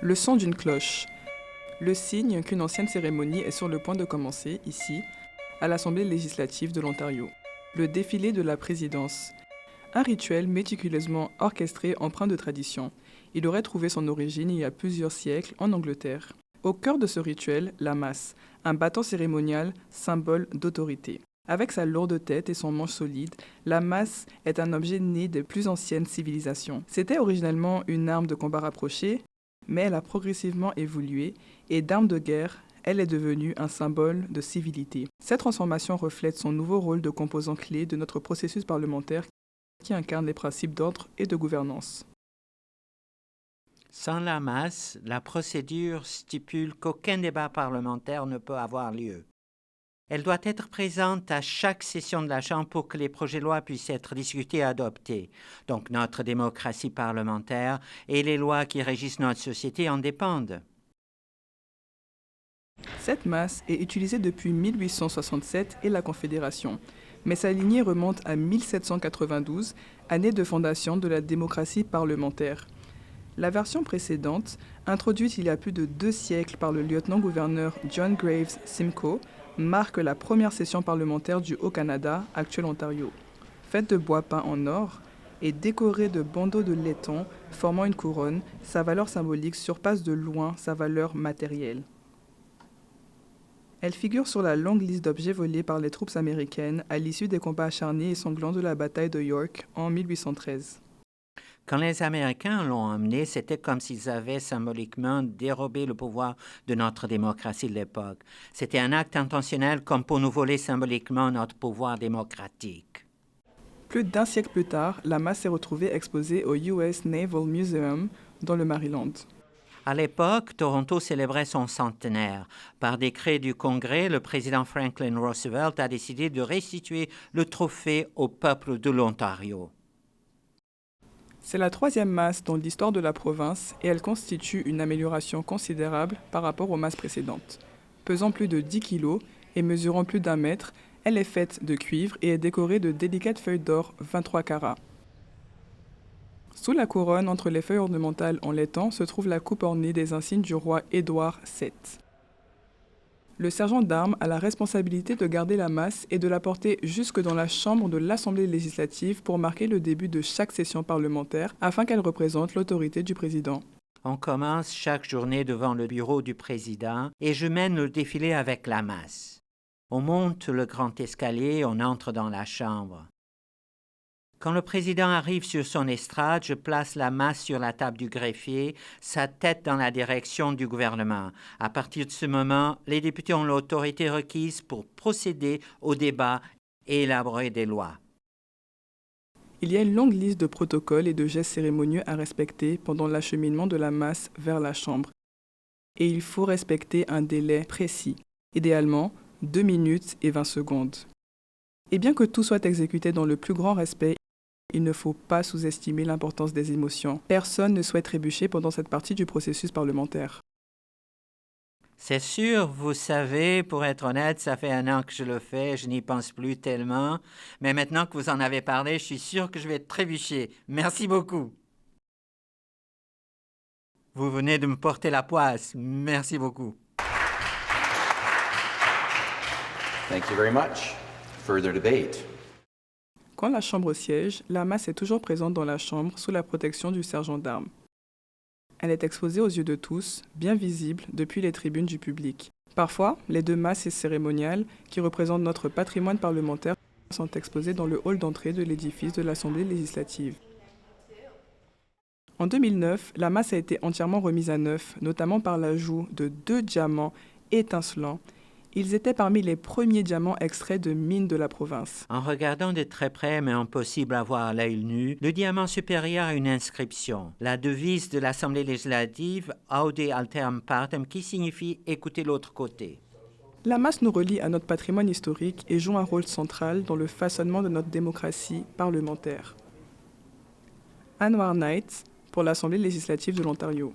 Le son d'une cloche. Le signe qu'une ancienne cérémonie est sur le point de commencer, ici, à l'Assemblée législative de l'Ontario. Le défilé de la présidence. Un rituel méticuleusement orchestré empreint de tradition. Il aurait trouvé son origine il y a plusieurs siècles en Angleterre. Au cœur de ce rituel, la masse, un bâton cérémonial, symbole d'autorité. Avec sa lourde tête et son manche solide, la masse est un objet né des plus anciennes civilisations. C'était originellement une arme de combat rapprochée, mais elle a progressivement évolué et d'arme de guerre, elle est devenue un symbole de civilité. Cette transformation reflète son nouveau rôle de composant clé de notre processus parlementaire qui incarne les principes d'ordre et de gouvernance. Sans la masse, la procédure stipule qu'aucun débat parlementaire ne peut avoir lieu. Elle doit être présente à chaque session de la Chambre pour que les projets de loi puissent être discutés et adoptés. Donc notre démocratie parlementaire et les lois qui régissent notre société en dépendent. Cette masse est utilisée depuis 1867 et la Confédération, mais sa lignée remonte à 1792, année de fondation de la démocratie parlementaire. La version précédente, introduite il y a plus de 2 siècles par le lieutenant-gouverneur John Graves Simcoe, marque la première session parlementaire du Haut-Canada, actuel Ontario. Faite de bois peint en or et décorée de bandeaux de laiton formant une couronne, sa valeur symbolique surpasse de loin sa valeur matérielle. Elle figure sur la longue liste d'objets volés par les troupes américaines à l'issue des combats acharnés et sanglants de la bataille de York en 1813. Quand les Américains l'ont emmené, c'était comme s'ils avaient symboliquement dérobé le pouvoir de notre démocratie de l'époque. C'était un acte intentionnel comme pour nous voler symboliquement notre pouvoir démocratique. Plus d'un siècle plus tard, la masse s'est retrouvée exposée au US Naval Museum dans le Maryland. À l'époque, Toronto célébrait son centenaire. Par décret du Congrès, le président Franklin Roosevelt a décidé de restituer le trophée au peuple de l'Ontario. C'est la 3e masse dans l'histoire de la province et elle constitue une amélioration considérable par rapport aux masses précédentes. Pesant plus de 10 kg et mesurant plus d'1 mètre, elle est faite de cuivre et est décorée de délicates feuilles d'or 23 carats. Sous la couronne, entre les feuilles ornementales en laiton, se trouve la coupe ornée des insignes du roi Édouard VII. Le sergent d'armes a la responsabilité de garder la masse et de la porter jusque dans la chambre de l'Assemblée législative pour marquer le début de chaque session parlementaire afin qu'elle représente l'autorité du président. On commence chaque journée devant le bureau du président et je mène le défilé avec la masse. On monte le grand escalier, on entre dans la chambre. Quand le président arrive sur son estrade, je place la masse sur la table du greffier, sa tête dans la direction du gouvernement. À partir de ce moment, les députés ont l'autorité requise pour procéder au débat et élaborer des lois. Il y a une longue liste de protocoles et de gestes cérémonieux à respecter pendant l'acheminement de la masse vers la chambre. Et il faut respecter un délai précis, idéalement 2 minutes et 20 secondes. Et bien que tout soit exécuté dans le plus grand respect, il ne faut pas sous-estimer l'importance des émotions. Personne ne souhaite trébucher pendant cette partie du processus parlementaire. C'est sûr, vous savez, pour être honnête, ça fait 1 an que je le fais, je n'y pense plus tellement. Mais maintenant que vous en avez parlé, je suis sûr que je vais trébucher. Merci beaucoup. Vous venez de me porter la poisse. Merci beaucoup. Thank you very much. Further debate. Quand la chambre siège, la masse est toujours présente dans la chambre sous la protection du sergent d'armes. Elle est exposée aux yeux de tous, bien visible depuis les tribunes du public. Parfois, les 2 masses cérémoniales qui représentent notre patrimoine parlementaire sont exposées dans le hall d'entrée de l'édifice de l'Assemblée législative. En 2009, la masse a été entièrement remise à neuf, notamment par l'ajout de 2 diamants étincelants. Ils étaient parmi les premiers diamants extraits de mines de la province. En regardant de très près, mais impossible à voir à l'œil nu, le diamant supérieur a une inscription. La devise de l'Assemblée législative, Aude Alteram Partem, qui signifie « écoutez l'autre côté ». La masse nous relie à notre patrimoine historique et joue un rôle central dans le façonnement de notre démocratie parlementaire. Anwar Knight, pour l'Assemblée législative de l'Ontario.